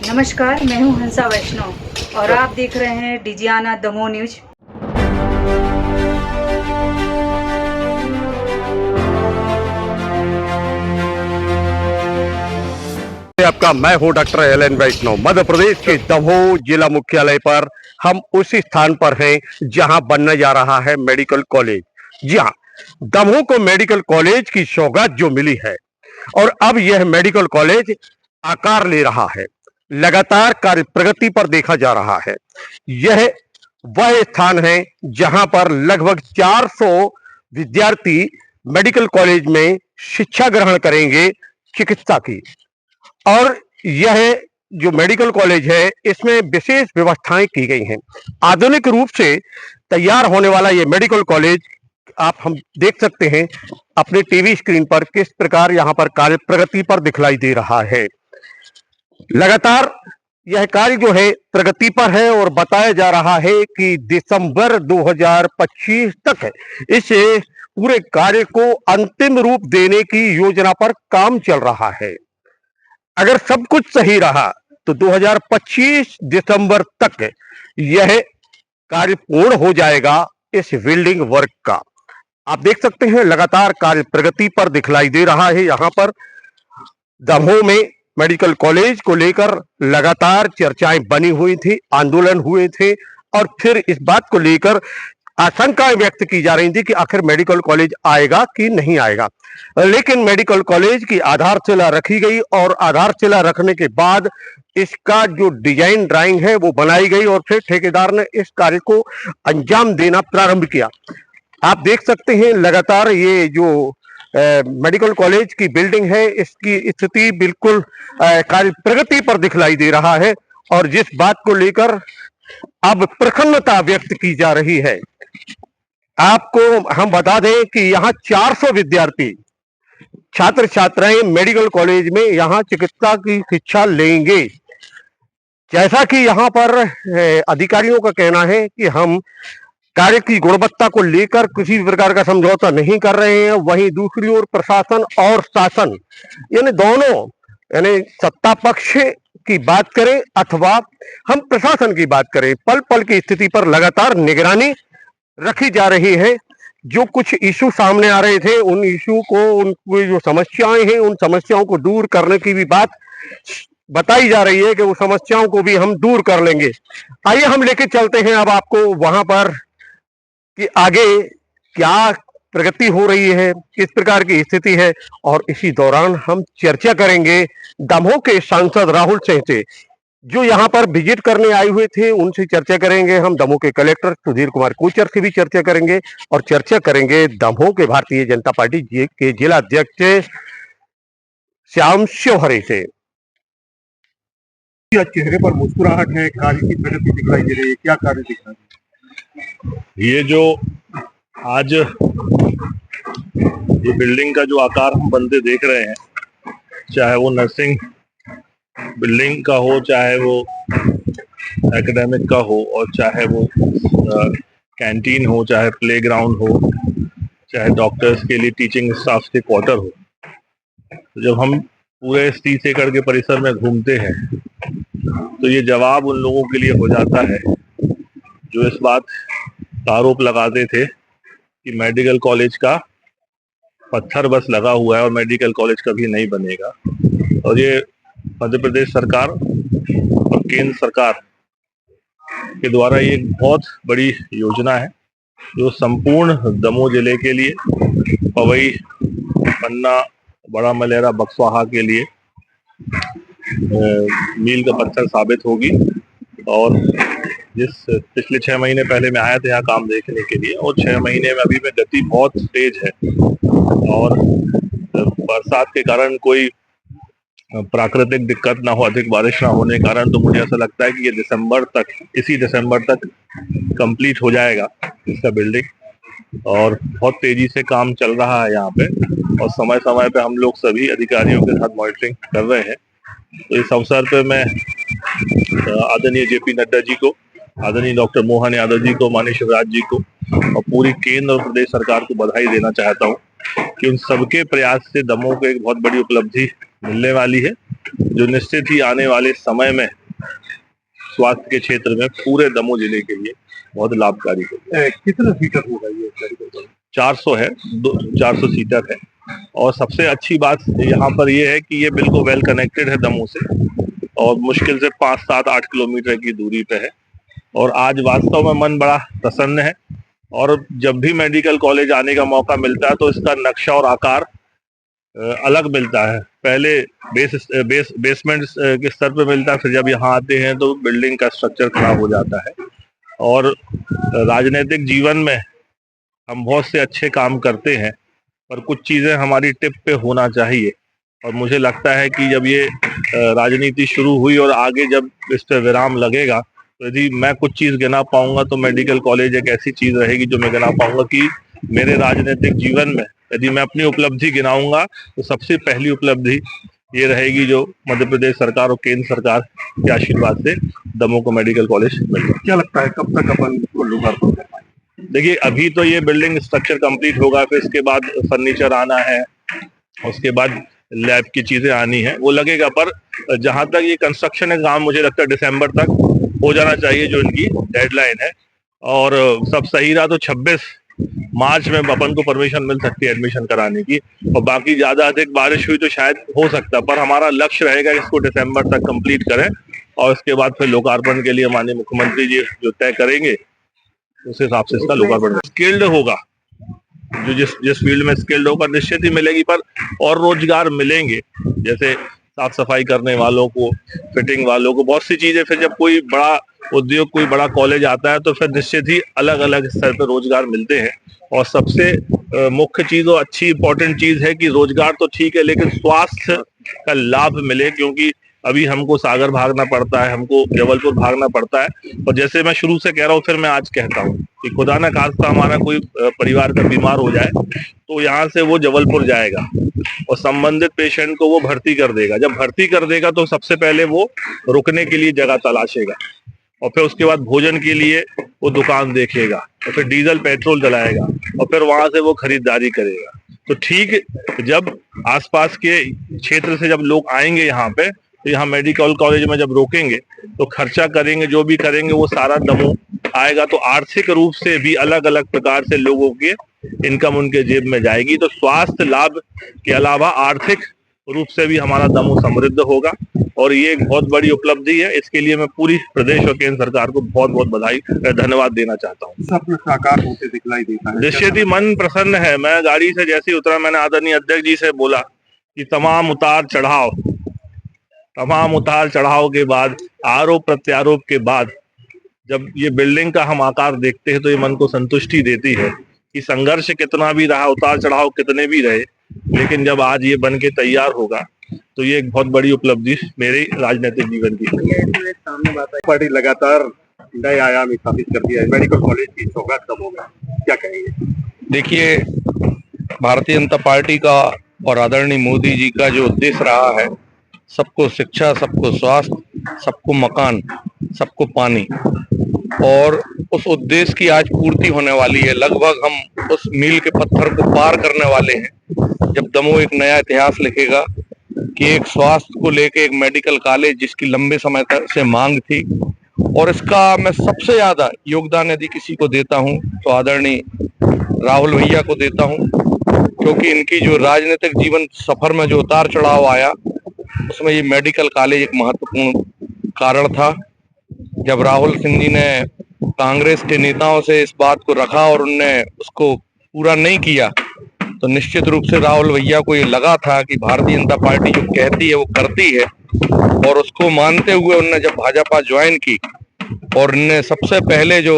नमस्कार, मैं हूं हंसा वैष्णव और आप देख रहे हैं डिजियाना दमोह न्यूज। आपका मैं हूं डॉक्टर एल.एन. वैष्णव। मध्य प्रदेश के दमोह जिला मुख्यालय पर हम उसी स्थान पर हैं जहां बनने जा रहा है मेडिकल कॉलेज। जी हां, दमोह को मेडिकल कॉलेज की सौगात जो मिली है और अब यह मेडिकल कॉलेज आकार ले रहा है, लगातार कार्य प्रगति पर देखा जा रहा है। यह वह स्थान है जहां पर लगभग 400 विद्यार्थी मेडिकल कॉलेज में शिक्षा ग्रहण करेंगे चिकित्सा की। और यह जो मेडिकल कॉलेज है इसमें विशेष व्यवस्थाएं की गई हैं। आधुनिक रूप से तैयार होने वाला यह मेडिकल कॉलेज आप हम देख सकते हैं अपने टीवी स्क्रीन पर किस प्रकार यहां पर कार्य प्रगति पर दिखलाई दे रहा है। लगातार यह कार्य जो है प्रगति पर है और बताया जा रहा है कि दिसंबर 2025 तक इस पूरे कार्य को अंतिम रूप देने की योजना पर काम चल रहा है। अगर सब कुछ सही रहा तो 2025 दिसंबर तक यह कार्य पूर्ण हो जाएगा इस बिल्डिंग वर्क का। आप देख सकते हैं लगातार कार्य प्रगति पर दिखलाई दे रहा है। यहां पर दमोह में मेडिकल कॉलेज को लेकर लगातार चर्चाएं बनी हुई थी, आंदोलन हुए थे और फिर इस बात को लेकर आशंकाएं व्यक्त की जा रही थी कि आखिर मेडिकल कॉलेज आएगा कि नहीं आएगा। लेकिन मेडिकल कॉलेज की आधारशिला रखी गई और आधारशिला रखने के बाद इसका जो डिजाइन ड्राइंग है वो बनाई गई और फिर ठेकेदार ने इस कार्य को अंजाम देना प्रारंभ किया। आप देख सकते हैं लगातार ये जो मेडिकल कॉलेज की बिल्डिंग है इसकी स्थिति बिल्कुल कार्य प्रगति पर दिखलाई दे रहा है और जिस बात को लेकर अब प्रसन्नता व्यक्त की जा रही है। आपको हम बता दें कि यहाँ 400 विद्यार्थी छात्र छात्राएं मेडिकल कॉलेज में यहाँ चिकित्सा की शिक्षा लेंगे। जैसा कि यहाँ पर अधिकारियों का कहना है कि हम कार्य की गुणवत्ता को लेकर किसी भी प्रकार का समझौता नहीं कर रहे हैं, वहीं दूसरी ओर प्रशासन और शासन यानी दोनों यानी सत्ता पक्ष की बात करें अथवा हम प्रशासन की बात करें, पल पल की स्थिति पर लगातार निगरानी रखी जा रही है। जो कुछ इशू सामने आ रहे थे उन इशू को, उनकी जो समस्याएं हैं उन समस्याओं को दूर करने की भी बात बताई जा रही है कि वो समस्याओं को भी हम दूर कर लेंगे। आइए हम लेके चलते हैं अब आपको वहां पर कि आगे क्या प्रगति हो रही है, किस प्रकार की स्थिति है और इसी दौरान हम चर्चा करेंगे दमोह के सांसद राहुल सिंह से जो यहाँ पर विजिट करने आए हुए थे, उनसे चर्चा करेंगे। हम दमोह के कलेक्टर सुधीर कुमार कोचर से भी चर्चा करेंगे और चर्चा करेंगे दमोह के भारतीय जनता पार्टी के जिला अध्यक्ष श्याम शिवहरे से। चेहरे पर मुस्कुराहट है, कार्य की प्रगति दिखाई दे रही है, क्या कार्य दिख रहा है? ये जो आज ये बिल्डिंग का जो आकार हम बनते देख रहे हैं, चाहे वो नर्सिंग बिल्डिंग का हो, चाहे वो एकेडमिक का हो और चाहे वो कैंटीन हो, चाहे प्लेग्राउंड हो, चाहे डॉक्टर्स के लिए टीचिंग स्टाफ के क्वार्टर हो, तो जब हम पूरे 30 एकड़ के परिसर में घूमते हैं तो ये जवाब उन लोगों के लिए हो जाता है जो इस बात का आरोप लगाते थे कि मेडिकल कॉलेज का पत्थर बस लगा हुआ है और मेडिकल कॉलेज कभी नहीं बनेगा। और ये मध्य प्रदेश सरकार और केंद्र सरकार के द्वारा ये एक बहुत बड़ी योजना है जो संपूर्ण दमोह जिले के लिए, पवई, पन्ना, बड़ा मलेरा, बक्सवाहा के लिए मील का पत्थर साबित होगी। और जिस पिछले 6 महीने पहले मैं आया था यहाँ काम देखने के लिए और 6 महीने में अभी में गति बहुत तेज है और बरसात के कारण कोई प्राकृतिक दिक्कत ना हो, अधिक बारिश ना होने के कारण तो मुझे ऐसा लगता है कि ये इसी दिसंबर तक कंप्लीट हो जाएगा इसका बिल्डिंग। और बहुत तेजी से काम चल रहा है यहाँ पे और समय समय पे हम लोग सभी अधिकारियों के साथ मॉनिटरिंग कर रहे हैं। तो इस अवसर पे मैं आदरणीय जेपी नड्डा जी को, आदरणीय डॉक्टर मोहन यादव जी को, माननीय शिवराज जी को और पूरी केंद्र और प्रदेश सरकार को बधाई देना चाहता हूँ कि उन सबके प्रयास से दमोह को एक बहुत बड़ी उपलब्धि मिलने वाली है जो निश्चित ही आने वाले समय में स्वास्थ्य के क्षेत्र में पूरे दमोह जिले के लिए बहुत लाभकारी होगा। कितने सीटर होगा ये मेडिकल कॉलेज? 400 है, 400 सीटर है। और सबसे अच्छी बात यहाँ पर ये है कि ये बिल्कुल वेल कनेक्टेड है दमोह से, और मुश्किल से 5, 7, 8 किलोमीटर की दूरी पे है। और आज वास्तव में मन बड़ा प्रसन्न है, और जब भी मेडिकल कॉलेज आने का मौका मिलता है तो इसका नक्शा और आकार अलग मिलता है। पहले बेसमेंट के स्तर पे मिलता है, फिर जब यहाँ आते हैं तो बिल्डिंग का स्ट्रक्चर खराब हो जाता है। और राजनीतिक जीवन में हम बहुत से अच्छे काम करते हैं, पर कुछ चीजें हमारी टिप पे होना चाहिए। और मुझे लगता है कि जब ये राजनीति शुरू हुई और आगे जब इस पे विराम लगेगा, तो यदि मैं कुछ चीज गिना पाऊंगा तो मेडिकल कॉलेज एक ऐसी चीज रहेगी जो मैं गिना पाऊंगा कि मेरे राजनीतिक जीवन में यदि मैं अपनी उपलब्धि गिनाऊंगा तो सबसे पहली उपलब्धि ये रहेगी जो मध्य प्रदेश सरकार और केंद्र सरकार के आशीर्वाद से दमोह को मेडिकल कॉलेज मिल गया। क्या लगता है कब तक अपन को लोकार्पण कर पाएंगे? देखिए, अभी तो ये बिल्डिंग स्ट्रक्चर कंप्लीट होगा, फिर इसके बाद फर्नीचर आना है, उसके बाद लैब की चीजें आनी है, वो लगेगा। पर जहां तक ये कंस्ट्रक्शन है काम, मुझे लगता है दिसंबर तक हो जाना चाहिए जो इनकी डेडलाइन है। और सब सही रहा तो 26 मार्च में अपन को परमिशन मिल सकती है एडमिशन कराने की। और बाकी ज्यादा अधिक बारिश हुई तो शायद हो सकता है, पर हमारा लक्ष्य रहेगा इसको दिसंबर तक कंप्लीट करें, और इसके बाद फिर लोकार्पण के लिए माननीय मुख्यमंत्री जी जो तय करेंगे उस हिसाब से इसका लोकार्पण। स्किल्ड होगा, जो जिस फील्ड में स्किल्ड होगा निश्चित ही मिलेगी, पर और रोजगार मिलेंगे, जैसे साफ सफाई करने वालों को, फिटिंग वालों को, बहुत सी चीजें। फिर जब कोई बड़ा उद्योग, कोई बड़ा कॉलेज आता है तो फिर निश्चित ही अलग अलग स्तर पर रोजगार मिलते हैं। और सबसे मुख्य चीज और अच्छी इंपॉर्टेंट चीज है कि रोजगार तो ठीक है, लेकिन स्वास्थ्य का लाभ मिले, क्योंकि अभी हमको सागर भागना पड़ता है, हमको जबलपुर भागना पड़ता है। और जैसे मैं शुरू से कह रहा हूँ, फिर मैं आज कहता हूँ कि खुदा न खास्ता हमारा कोई परिवार का बीमार हो जाए तो यहाँ से वो जबलपुर जाएगा और संबंधित पेशेंट को वो भर्ती कर देगा। जब भर्ती कर देगा तो सबसे पहले वो रुकने के लिए जगह तलाशेगा, और फिर उसके बाद भोजन के लिए वो दुकान देखेगा, और फिर डीजल पेट्रोल जलाएगा, और फिर वहां से वो खरीदारी करेगा। तो ठीक जब आसपास के क्षेत्र से जब लोग आएंगे यहाँ पे, तो यहाँ मेडिकल कॉलेज में जब रोकेंगे तो खर्चा करेंगे, जो भी करेंगे वो सारा दमोह आएगा। तो आर्थिक रूप से भी अलग अलग प्रकार से लोगों के इनकम उनके जेब में जाएगी। तो स्वास्थ्य लाभ के अलावा आर्थिक रूप से भी हमारा दमोह समृद्ध होगा, और ये एक बहुत बड़ी उपलब्धि है। इसके लिए मैं पूरी प्रदेश और केंद्र सरकार को बहुत बहुत बधाई, धन्यवाद देना चाहता हूँ। सपना साकार होते दिखलाई देता है, निश्चित ही मन प्रसन्न है। मैं गाड़ी से जैसे ही उतरा, मैंने आदरणीय अध्यक्ष जी से बोला कि तमाम उतार चढ़ाव के बाद, आरोप प्रत्यारोप के बाद जब ये बिल्डिंग का हम आकार देखते हैं तो ये मन को संतुष्टि देती है कि संघर्ष कितना भी रहा, उतार चढ़ाव कितने भी रहे, लेकिन जब आज ये बन के तैयार होगा तो ये एक बहुत बड़ी उपलब्धि मेरे राजनीतिक जीवन की है। सामने बात है, पार्टी लगातार नए आयाम स्थापित कर दिया है मेडिकल कॉलेज की सौगात दमोह में, क्या कहेंगे? देखिए, भारतीय जनता पार्टी का और आदरणीय मोदी जी का जो उद्देश्य रहा है, सबको शिक्षा, सबको स्वास्थ्य, सबको मकान, सबको पानी, और उस उद्देश्य की आज पूर्ति होने वाली है। लगभग हम उस मील के पत्थर को पार करने वाले हैं जब दमोह एक नया इतिहास लिखेगा कि एक स्वास्थ्य को लेके एक मेडिकल कॉलेज जिसकी लंबे समय तक से मांग थी। और इसका मैं सबसे ज्यादा योगदान यदि किसी को देता हूं तो आदरणीय राहुल भैया को देता हूं, क्योंकि इनकी जो राजनीतिक जीवन सफर में जो उतार चढ़ाव आया उसमें ये मेडिकल कॉलेज एक महत्वपूर्ण कारण था। जब राहुल सिंह जी ने कांग्रेस के नेताओं से इस बात को रखा और उनने उसको पूरा नहीं किया, तो निश्चित रूप से राहुल भैया को ये लगा था कि भारतीय जनता पार्टी जो कहती है वो करती है, और उसको मानते हुए उनने जब भाजपा ज्वाइन की और उनने सबसे पहले जो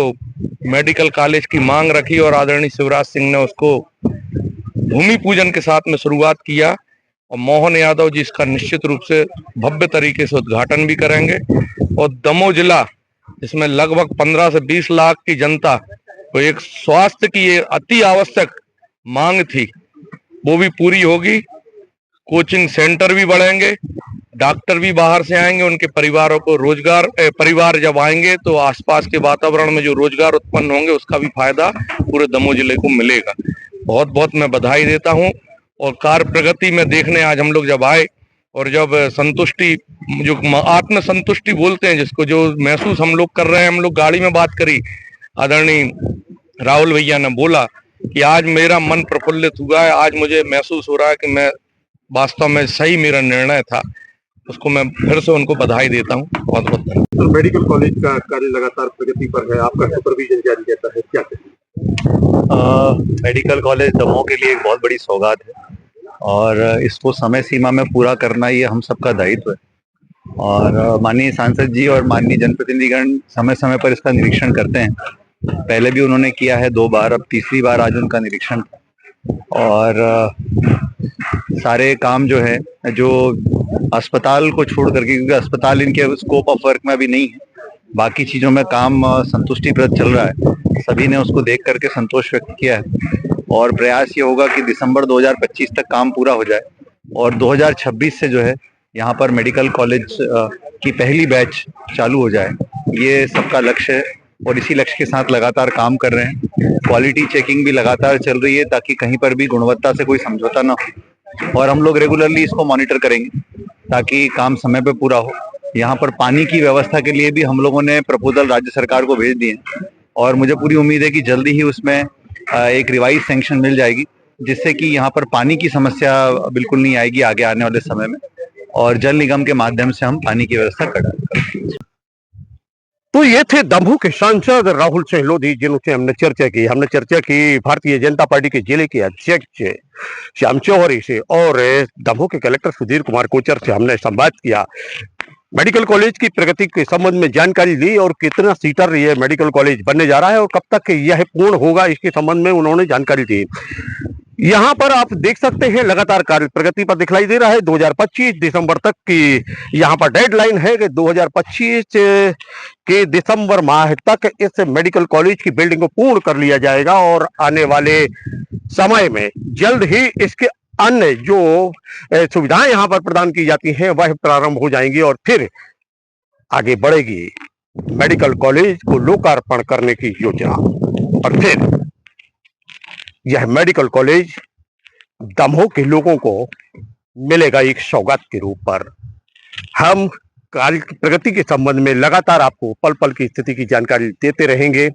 मेडिकल कॉलेज की मांग रखी और आदरणीय शिवराज सिंह ने उसको भूमि पूजन के साथ में शुरुआत किया, और मोहन यादव जी इसका निश्चित रूप से भव्य तरीके से उद्घाटन भी करेंगे। और दमोह जिला जिसमें लगभग 15 से 20 लाख की जनता को एक स्वास्थ्य की ये अति आवश्यक मांग थी, वो भी पूरी होगी। कोचिंग सेंटर भी बढ़ेंगे, डॉक्टर भी बाहर से आएंगे, उनके परिवारों को रोजगार, परिवार जब आएंगे तो आसपास के वातावरण में जो रोजगार उत्पन्न होंगे उसका भी फायदा पूरे दमोह जिले को मिलेगा। बहुत बहुत मैं बधाई देता हूं। और कार्य प्रगति में देखने आज हम लोग जब आए और जब संतुष्टि, जो आत्म संतुष्टि बोलते हैं जिसको, जो महसूस हम लोग कर रहे हैं, हम लोग गाड़ी में बात करी, आदरणीय राहुल भैया ने बोला कि आज मेरा मन प्रफुल्लित हुआ है, आज मुझे महसूस हो रहा है कि मैं वास्तव में सही मेरा निर्णय था। उसको मैं फिर से उनको बधाई देता हूँ। बहुत बहुत धन्यवाद। तो मेडिकल कॉलेज का कार्य लगातार प्रगति पर है, आपका सुपरविजन जारी रहता है, क्या कहेंगे? मेडिकल कॉलेज दमोह के लिए एक बहुत बड़ी सौगात है और इसको समय सीमा में पूरा करना ये हम सबका दायित्व है। और माननीय सांसद जी और माननीय जनप्रतिनिधिगण समय समय पर इसका निरीक्षण करते हैं। पहले भी उन्होंने किया है 2 बार, अब तीसरी बार आज उनका निरीक्षण था। और सारे काम जो है, जो अस्पताल को छोड़ करके, क्योंकि अस्पताल इनके स्कोप ऑफ वर्क में अभी नहीं है, बाकी चीजों में काम संतुष्टिप्रद चल रहा है। सभी ने उसको देख करके संतोष व्यक्त किया है और प्रयास ये होगा कि दिसंबर 2025 तक काम पूरा हो जाए और 2026 से जो है यहाँ पर मेडिकल कॉलेज की पहली बैच चालू हो जाए। ये सबका लक्ष्य है और इसी लक्ष्य के साथ लगातार काम कर रहे हैं। क्वालिटी चेकिंग भी लगातार चल रही है ताकि कहीं पर भी गुणवत्ता से कोई समझौता ना हो, और हम लोग रेगुलरली इसको मॉनिटर करेंगे ताकि काम समय पे पूरा हो। यहाँ पर पानी की व्यवस्था के लिए भी हम लोगों ने प्रपोजल राज्य सरकार को भेज दिए और मुझे पूरी उम्मीद है कि जल्दी ही उसमें एक रिवाइज सैंक्शन मिल जाएगी, जिससे कि यहाँ पर पानी की समस्या बिल्कुल नहीं आएगी आगे आने वाले समय में, और जल निगम के माध्यम से हम पानी की व्यवस्था कर डालेंगे। तो ये थे दमोह के सांसद राहुल सिंह लोधी, जिनसे हमने चर्चा की भारतीय जनता पार्टी के जिले के अध्यक्ष श्याम चौहरी से और दमोह के कलेक्टर सुधीर कुमार कोचर से हमने संवाद किया। मेडिकल कॉलेज की प्रगति के संबंध में जानकारी ली और कितना सीटर ये मेडिकल कॉलेज बनने जा रहा है और कब तक यह पूर्ण होगा, इसके संबंध में उन्होंने जानकारी दी। यहाँ पर आप देख सकते हैं लगातार कार्य प्रगति पर दिखलाई दे रहा है। 2025 दिसंबर तक की यहाँ पर डेडलाइन है कि 2025 के दिसंबर माह तक इस मेडिकल कॉलेज की बिल्डिंग को पूर्ण कर लिया जाएगा और आने वाले समय में जल्द ही इसके अन्य जो सुविधाएं यहाँ पर प्रदान की जाती हैं वह प्रारंभ हो जाएंगी और फिर आगे बढ़ेगी मेडिकल कॉलेज को लोकार्पण करने की योजना। और फिर यह मेडिकल कॉलेज दमोह के लोगों को मिलेगा एक सौगात के रूप पर। हम कार्य की प्रगति के संबंध में लगातार आपको पल पल की स्थिति की जानकारी देते रहेंगे।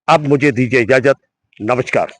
अब मुझे दीजिए इजाजत, नमस्कार।